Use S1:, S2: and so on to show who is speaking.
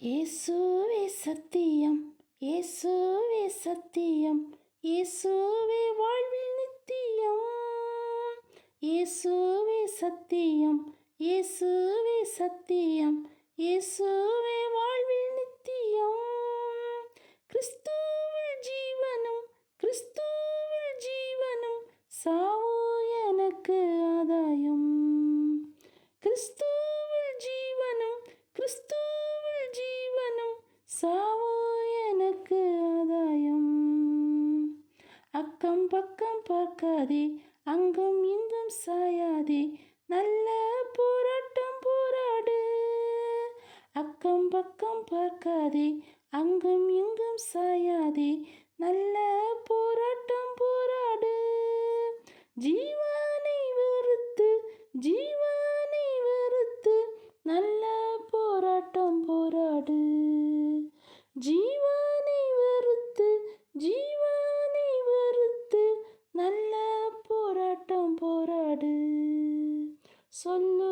S1: இயேசுவே சத்தியம், இயேசுவே சத்தியம், இயேசுவே வாழ்வில் நித்தியம். இயேசுவே சத்தியம், இயேசுவே சத்தியம், இயேசுவே வாழ்வில் நித்தியம். கிறிஸ்துவில் ஜீவனும், கிறிஸ்துவில் ஜீவனும், சாவு எனக்கு ஆதாயம். கிறிஸ்துவில் ஜீவனும், கிறிஸ்துவில் ஜீவனும், சாவு எனக்கு ஆதாயம். அக்கம் பக்கம் பார்க்காதே, அங்கும் இங்கும் சாயாதே, நல்ல போராட்டம் போராடு. அக்கம் பக்கம் பார்க்காதே, அங்கும் இங்கும் சாயாதே, நல்ல போராட்டம் போராடு. ஜீவனை வெறுத்து, ஜீவனை வெறுத்து, நல்ல போராட்டம் போராடு. ஜீவனை வெறுத்து, ஜீவனை வெறுத்து, நல்ல போராட்டம் போராடு. சொல்லு